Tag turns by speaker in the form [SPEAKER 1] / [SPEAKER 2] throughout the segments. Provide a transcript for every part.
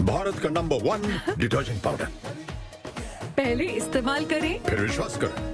[SPEAKER 1] भारत का number 1 detergent powder.
[SPEAKER 2] पहले इस्तेमाल करें
[SPEAKER 1] फिर विश्वास कर।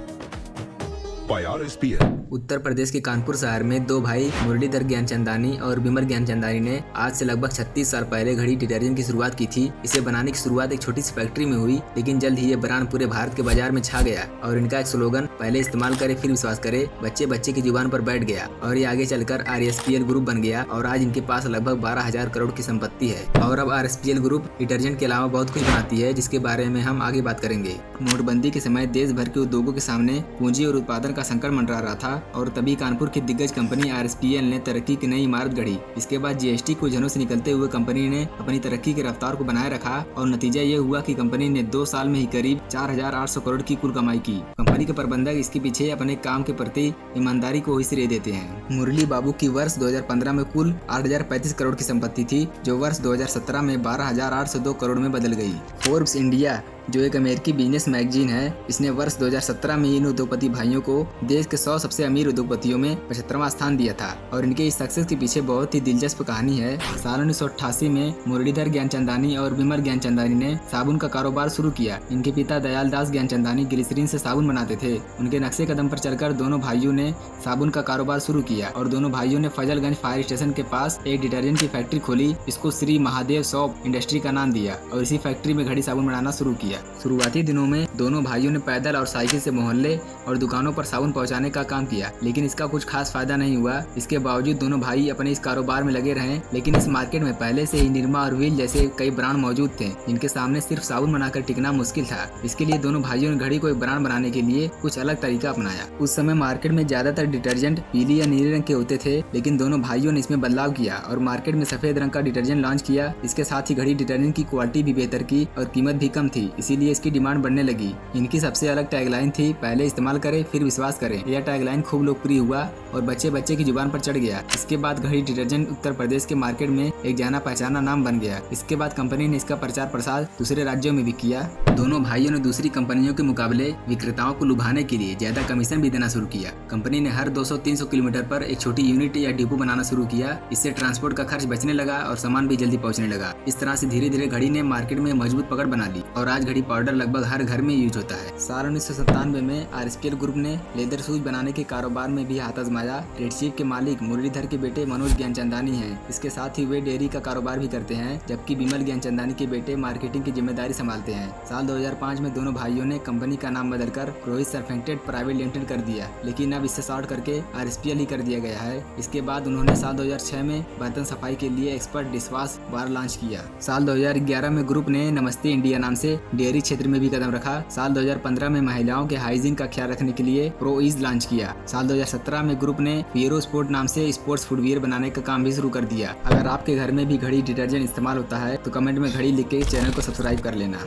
[SPEAKER 1] RSPN।
[SPEAKER 3] उत्तर प्रदेश के कानपुर शहर में दो भाई मुरलीधर ज्ञानचंदानी और विमल ज्ञानचंदानी ने आज से लगभग 36 साल पहले घड़ी डिटर्जेंट की शुरुआत की थी। इसे बनाने की शुरुआत एक छोटी सी फैक्ट्री में हुई, लेकिन जल्द ही ये ब्रांड पूरे भारत के बाजार में छा गया और इनका एक स्लोगन पहले इस्तेमाल करे फिर विश्वास करे बच्चे बच्चे की जुबान पर बैठ गया और ये आगे चलकर RSPN ग्रुप बन गया और आज इनके पास लगभग 12,000 करोड़ की संपत्ति है। और अब RSPN ग्रुप डिटर्जेंट के अलावा बहुत कुछ बनाती है, जिसके बारे में हम आगे बात करेंगे। नोटबंदी के समय देश भर के उद्योगों के सामने पूंजी और उत्पादन का संकट मंडरा रहा था और तभी कानपुर की दिग्गज कंपनी RSPN ने तरक्की की नई इमारत गढ़ी। इसके बाद GST को झनों से निकलते हुए कंपनी ने अपनी तरक्की की रफ्तार को बनाए रखा और नतीजा ये हुआ कि कंपनी ने 2 साल में ही करीब 4,800 करोड़ की कुल कमाई की। कंपनी के प्रबंधक इसके पीछे अपने काम के प्रति ईमानदारी को ही श्रेय देते हैं। मुरली बाबू की वर्ष 2015 में कुल 8,035 करोड़ की संपत्ति थी, जो वर्ष 2017 में 12,802 करोड़ में बदल गई। फोर्ब्स इंडिया, जो एक अमेरिकी बिजनेस मैगजीन है, इसने वर्ष 2017 में इन उद्योगपति भाइयों को देश के 100 सबसे अमीर उद्योगपतियों में 75वां स्थान दिया था और इनके इस सक्सेस के पीछे बहुत ही दिलचस्प कहानी है। साल 1988 में मुरलीधर ज्ञानचंदानी और विमल ज्ञानचंदानी ने साबुन का कारोबार शुरू किया। इनके पिता दयाल दास ज्ञानचंदानी ग्लिसरीन से साबुन बनाते थे। उनके नक्शे कदम पर चलकर दोनों भाइयों ने साबुन का कारोबार शुरू किया और दोनों भाइयों ने फजलगंज फायर स्टेशन के पास एक डिटर्जेंट की फैक्ट्री खोली। इसको श्री महादेव सोप इंडस्ट्री का नाम दिया और इसी फैक्ट्री में घड़ी साबुन बनाना शुरू किया। शुरुआती दिनों में दोनों भाइयों ने पैदल और साइकिल से मोहल्ले और दुकानों पर साबुन पहुंचाने का काम किया, लेकिन इसका कुछ खास फायदा नहीं हुआ। इसके बावजूद दोनों भाई अपने इस कारोबार में लगे रहे, लेकिन इस मार्केट में पहले से ही निरमा और व्हील जैसे कई ब्रांड मौजूद थे, जिनके सामने सिर्फ साबुन बनाकर टिकना मुश्किल था। इसके लिए दोनों भाइयों ने घड़ी को एक ब्रांड बनाने के लिए कुछ अलग तरीका अपनाया। उस समय मार्केट में ज्यादातर डिटर्जेंट पीली या नीले रंग के होते थे, लेकिन दोनों भाइयों ने इसमें बदलाव किया और मार्केट में सफेद रंग का डिटर्जेंट लॉन्च किया। इसके साथ ही घड़ी डिटर्जेंट की क्वालिटी भी बेहतर की और कीमत भी कम थी, इसीलिए इसकी डिमांड बढ़ने लगी। इनकी सबसे अलग टैगलाइन थी, पहले इस्तेमाल करें फिर विश्वास करें। यह टैगलाइन खूब लोकप्रिय हुआ और बच्चे बच्चे की जुबान पर चढ़ गया। इसके बाद घड़ी डिटर्जेंट उत्तर प्रदेश के मार्केट में एक जाना पहचाना नाम बन गया। इसके बाद कंपनी ने इसका प्रचार प्रसार दूसरे राज्यों में भी किया। दोनों भाइयों ने दूसरी कंपनियों के मुकाबले विक्रेताओं को लुभाने के लिए ज्यादा कमीशन भी देना शुरू किया। कंपनी ने हर 200-300 किलोमीटर पर एक छोटी यूनिट या डिपो बनाना शुरू किया। इससे ट्रांसपोर्ट का खर्च बचने लगा और सामान भी जल्दी पहुंचने लगा। इस तरह से धीरे धीरे घड़ी ने मार्केट में मजबूत पकड़ बना ली और आज घड़ी पाउडर लगभग हर घर में यूज होता है। साल 1997 में RSPN ग्रुप ने लेदर शूज बनाने के कारोबार में भी हाथ आजमाया। रेडशीप के मालिक मुरलीधर के बेटे मनोज ज्ञानचंदानी हैं। इसके साथ ही वे डेयरी का कारोबार भी करते हैं, जबकि विमल ज्ञानचंदानी के बेटे मार्केटिंग की जिम्मेदारी संभालते हैं। साल 2005 में दोनों भाइयों ने कंपनी का नाम बदलकर रोहित सरफेक्टेंट प्राइवेट लिमिटेड कर दिया, लेकिन अब इससे शॉर्ट करके RSPN ही कर दिया गया है। इसके बाद उन्होंने साल 2006 में बर्तन सफाई के लिए एक्सपर्ट डिशवॉश बार लॉन्च किया। साल 2011 में ग्रुप ने नमस्ते इंडिया नाम से डेयरी क्षेत्र में भी कदम रखा। साल 2015 में महिलाओं के हाइजीन का ख्याल रखने के लिए प्रो ईज लॉन्च किया। साल 2017 में ग्रुप ने पियरो स्पोर्ट नाम से स्पोर्ट्स फुटवियर बनाने का काम भी शुरू कर दिया। अगर आपके घर में भी घड़ी डिटर्जेंट इस्तेमाल होता है तो कमेंट में घड़ी लिख के चैनल को सब्सक्राइब कर लेना।